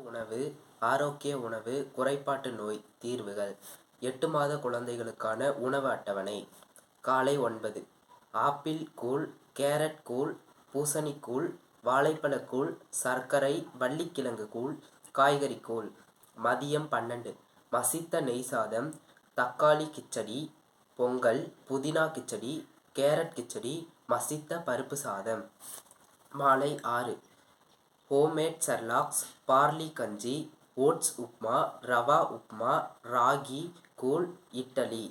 உணவு, ஆரோக்கிய உணவு, குறைபாட்டு நோய் தீர்வுகள் 8 மாத குழந்தைகளுக்கான உணவு அட்டவணை. காலை 9 ஆப்பிள் கூழ், கேரட் கூழ், பூசணிக் கூழ், வாழைப்பழக் கூழ், சர்க்கரை, வள்ளிக்கிழங்கு கூழ், காய்கறி கூழ். மதியம் 12 மசித்த நெய் சாதம், தக்காளி கிச்சடி, பொங்கல், புதினா கிச்சடி, கேரட் கிச்சடி, மசித்த பருப்பு சாதம். மாலை 6 ஹோம்மேட் செர்லாக்ஸ், பார்லி கஞ்சி, ஓட்ஸ் உப்மா, ரவா உப்மா, ராகி கூழ், இட்டலி.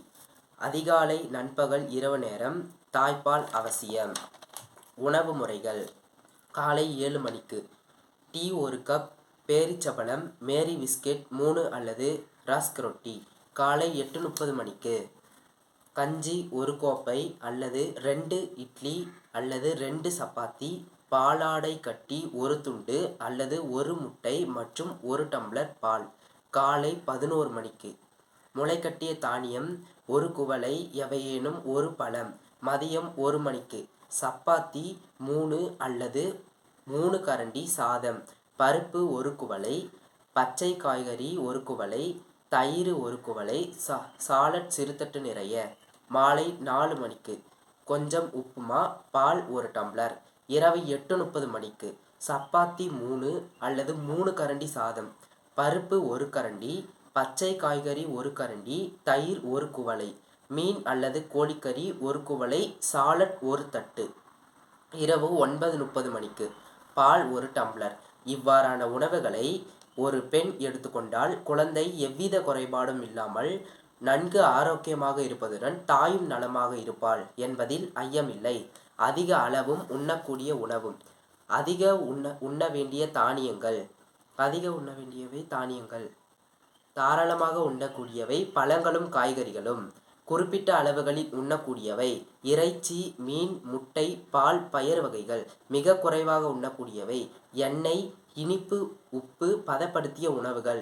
அதிகாலை, நண்பகல், இரவு நேரம் தாய்ப்பால் அவசியம். உணவு முறைகள். காலை 7 மணிக்கு டீ 1 கப், பேரீச்சம்பழம், மேரி பிஸ்கட் 3 அல்லது ரஸ்க் ரொட்டி. காலை 8:30 மணிக்கு கஞ்சி 1 கோப்பை அல்லது 2 இட்லி அல்லது 2 சப்பாத்தி, பாலாடை கட்டி 1 துண்டு அல்லது 1 முட்டை மற்றும் 1 டம்ளர் பால். காலை 11 மணிக்கு முளைக்கட்டிய தானியம் 1 குவளை, எவையேனும் 1 பழம். மதியம் 1 மணிக்கு சப்பாத்தி 3 அல்லது 3 கரண்டி சாதம், பருப்பு 1 குவளை, பச்சை காய்கறி 1 குவளை, தயிர் 1 குவளை, சாலட் சிறுதட்டு நிறைய. மாலை 4 மணிக்கு கொஞ்சம் உப்புமா, பால் 1 டம்ளர். இரவு 8:30 மணிக்கு சப்பாத்தி 3 அல்லது 3 கரண்டி சாதம், பருப்பு 1 கரண்டி, பச்சை காய்கறி 1 கரண்டி, தயிர் 1 குவளை, மீன் அல்லது கோழிக்கறி 1 குவளை, சாலட் 1 தட்டு. இரவு 9:30 மணிக்கு பால் 1 டம்ளர். இவ்வாறான உணவுகளை ஒரு பெண் எடுத்துக்கொண்டால் குழந்தை எவ்வித குறைபாடும் இல்லாமல் நன்கு ஆரோக்கியமாக இருப்பதுடன் தாயும் நலமாக இருப்பாள் என்பதில் ஐயமில்லை. அதிக அளவும் உண்ணக்கூடிய உணவும். அதிக உண்ண வேண்டிய தானியங்கள். தாராளமாக உண்ணக்கூடியவை பழங்களும் காய்கறிகளும். குறிப்பிட்ட அளவுகளில் உண்ணக்கூடியவை இறைச்சி, மீன், முட்டை, பால், பயறு வகைகள். மிக குறைவாக உண்ணக்கூடியவை எண்ணெய், இனிப்பு, உப்பு, பதப்படுத்திய உணவுகள்.